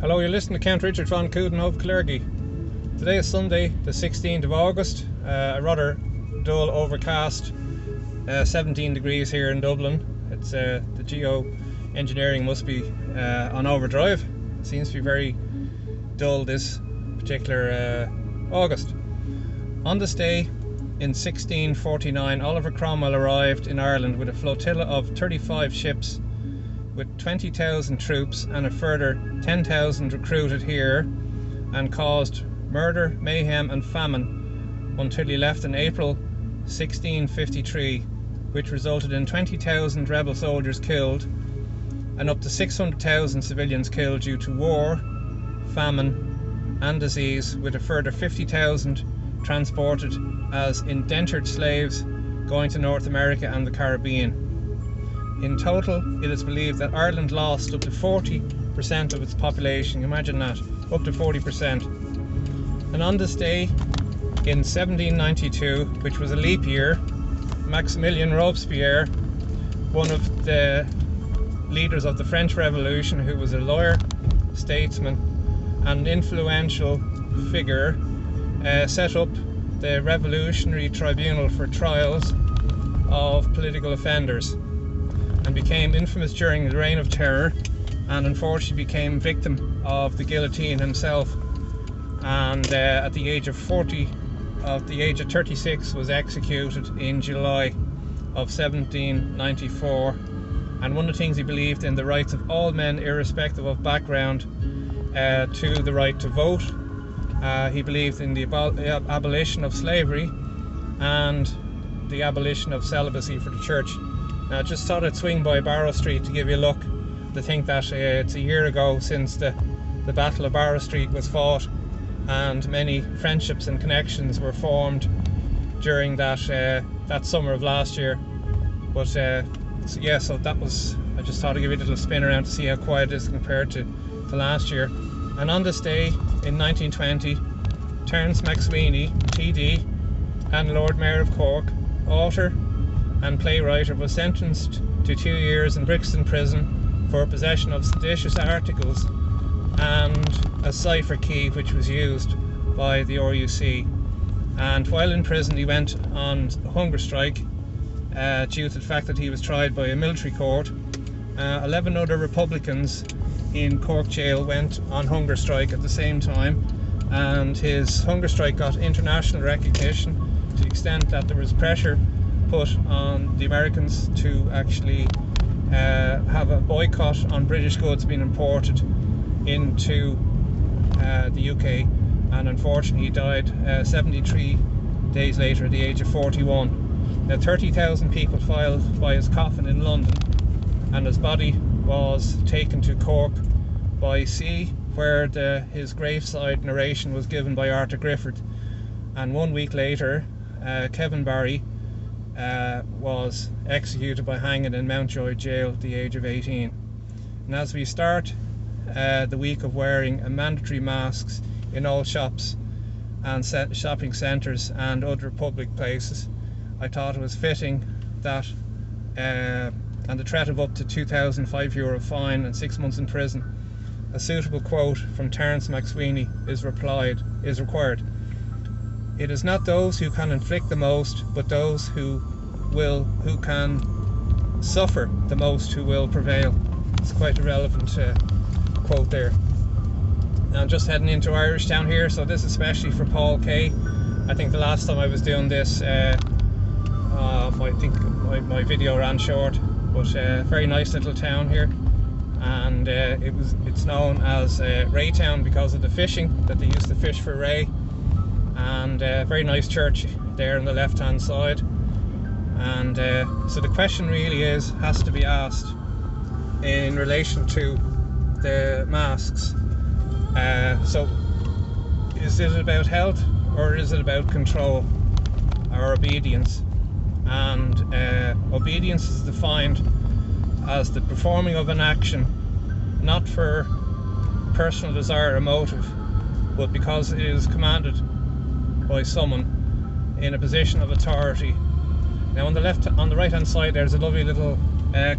Hello, you're listening to Count Richard von Coudenhove Kalergi. Today is Sunday, the 16th of August, a rather dull, overcast, 17 degrees here in Dublin. It's the geo-engineering must be on overdrive. It seems to be very dull this particular August. On this day, in 1649, Oliver Cromwell arrived in Ireland with a flotilla of 35 ships with 20,000 troops and a further 10,000 recruited here, and caused murder, mayhem and famine until he left in April 1653, which resulted in 20,000 rebel soldiers killed and up to 600,000 civilians killed due to war, famine and disease, with a further 50,000 transported as indentured slaves going to North America and the Caribbean. In total, it is believed that Ireland lost up to 40% of its population. Imagine that, up to 40%. And on this day, in 1792, which was a leap year, Maximilien Robespierre, one of the leaders of the French Revolution, who was a lawyer, statesman, and influential figure, set up the Revolutionary Tribunal for trials of political offenders, and became infamous during the Reign of Terror, and unfortunately became victim of the guillotine himself, and at the age of 36 was executed in July of 1794. And one of the things he believed in, the rights of all men irrespective of background to the right to vote. He believed in the abolition of slavery and the abolition of celibacy for the church. Now, I just thought I'd swing by Barrow Street to give you a look, to think that it's a year ago since the Battle of Barrow Street was fought, and many friendships and connections were formed during that summer of last year. But so that was, I just thought I'd give you a little spin around to see how quiet it is compared to last year. And on this day in 1920, Terence MacSweeney, TD, and Lord Mayor of Cork, author and playwright, was sentenced to 2 years in Brixton prison for possession of seditious articles and a cipher key which was used by the RUC. And while in prison he went on hunger strike due to the fact that he was tried by a military court. 11 other Republicans in Cork jail went on hunger strike at the same time, and his hunger strike got international recognition to the extent that there was pressure put on the Americans to actually have a boycott on British goods being imported into the UK, and unfortunately he died 73 days later at the age of 41. Now 30,000 people filed by his coffin in London, and his body was taken to Cork by sea, where his graveside narration was given by Arthur Griffith. And 1 week later, Kevin Barry was executed by hanging in Mountjoy jail at the age of 18. And as we start the week of wearing mandatory masks in all shops and shopping centres and other public places, I thought it was fitting that and the threat of up to €2,005 fine and 6 months in prison, a suitable quote from Terence MacSwiney is required. It is not those who can inflict the most, but those who can suffer the most who will prevail. It's quite a relevant quote there. Now I'm just heading into Irish Town here, so this is especially for Paul Kay. I think the last time I was doing this, I think my video ran short, but very nice little town here, and it's known as Raytown because of the fishing that they used to fish for Ray, and very nice church there on the left hand side. And so the question really has to be asked in relation to the masks. So is it about health, or is it about control or obedience? And obedience is defined as the performing of an action not for personal desire or motive, but because it is commanded by someone in a position of authority. Now on the right hand side there's a lovely little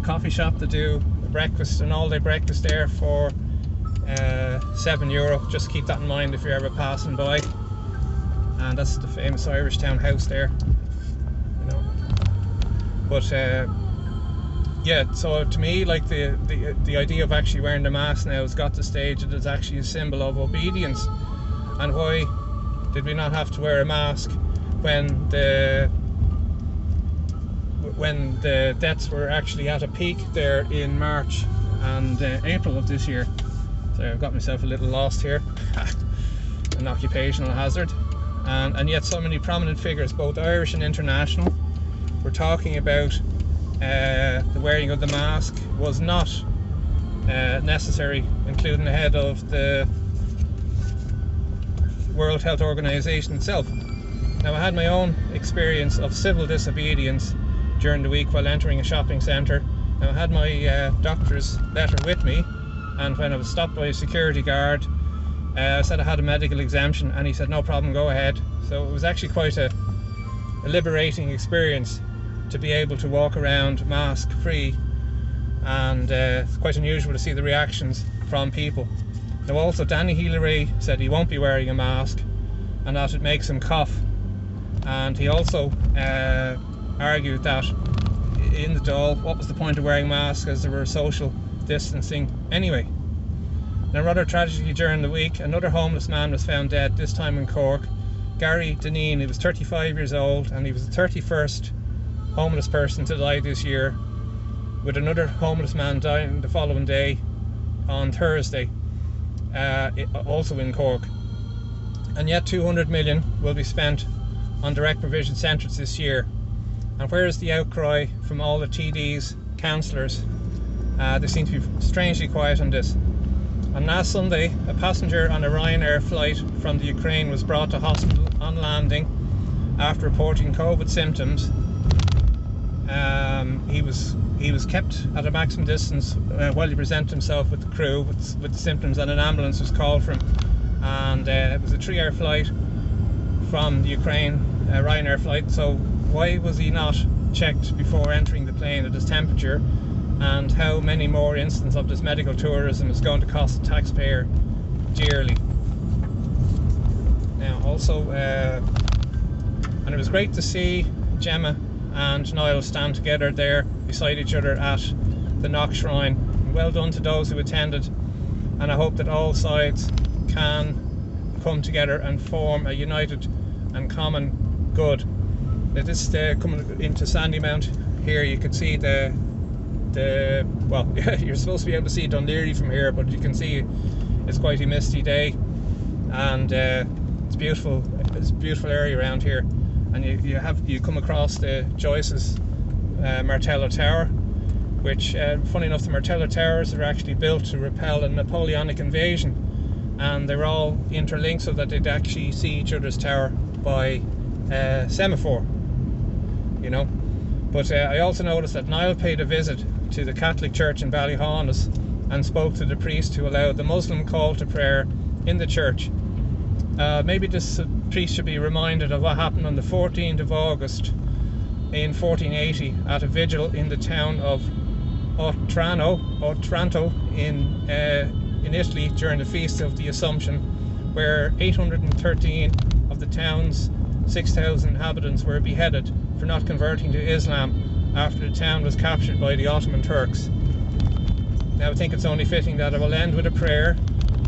coffee shop to do breakfast, an all-day breakfast there for €7. Just keep that in mind if you're ever passing by. And that's the famous Irish Town house there, you know. But yeah, so to me, like the idea of actually wearing the mask now has got to the stage that it's actually a symbol of obedience. And why did we not have to wear a mask when the deaths were actually at a peak there in March and April of this year? So I've got myself a little lost here. An occupational hazard. And yet so many prominent figures, both Irish and international, were talking about the wearing of the mask was not necessary, including the head of the World Health Organization itself. Now, I had my own experience of civil disobedience during the week while entering a shopping centre. Now, I had my doctor's letter with me, and when I was stopped by a security guard, I said I had a medical exemption, and he said no problem, go ahead. So it was actually quite a liberating experience to be able to walk around mask free, and it's quite unusual to see the reactions from people. Now also, Danny Healy-Rae said he won't be wearing a mask and that it makes him cough, and he also argued that in the Dáil, what was the point of wearing masks as there were social distancing anyway. Now, rather tragically, during the week, another homeless man was found dead, this time in Cork. Gary Deneen, he was 35 years old, and he was the 31st homeless person to die this year, with another homeless man dying the following day on Thursday, also in Cork. And yet 200 million will be spent on direct provision centres this year. And where is the outcry from all the TDs, councillors? They seem to be strangely quiet on this. On last Sunday, a passenger on a Ryanair flight from the Ukraine was brought to hospital on landing after reporting COVID symptoms. He was kept at a maximum distance while he presented himself with the crew with symptoms, and an ambulance was called for him. And it was a 3-hour flight from the Ukraine, Ryanair flight. So why was he not checked before entering the plane at his temperature? And how many more instances of this medical tourism is going to cost the taxpayer dearly? Now also, and it was great to see Gemma and Niall stand together there beside each other at the Knock Shrine. Well done to those who attended, and I hope that all sides can come together and form a united and common good. Now, this coming into Sandymount here, you can see well, you're supposed to be able to see Dunleary from here, but you can see it's quite a misty day, and it's beautiful. It's a beautiful area around here, and you come across the Joyce's Martello Tower, which, funny enough, the Martello Towers are actually built to repel a Napoleonic invasion, and they're all interlinked so that they'd actually see each other's tower by semaphore, you know. But I also noticed that Niall paid a visit to the Catholic Church in Ballyhaunis and spoke to the priest who allowed the Muslim call to prayer in the church. Maybe this priest should be reminded of what happened on the 14th of August in 1480 at a vigil in the town of Otranto in Italy during the Feast of the Assumption, where 813 of the town's 6,000 inhabitants were beheaded for not converting to Islam after the town was captured by the Ottoman Turks. Now, I think it's only fitting that I will end with a prayer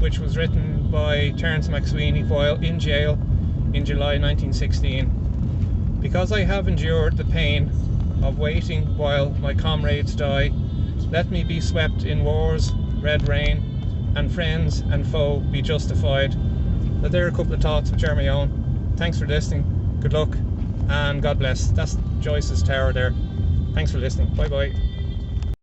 which was written by Terence MacSweeney while in jail in July 1916. Because I have endured the pain of waiting while my comrades die, let me be swept in war's red rain, and friends and foe be justified. Now, there are a couple of thoughts which are my own. Thanks for listening, good luck, and God bless. That's Joyce's tower there. Thanks for listening. Bye bye.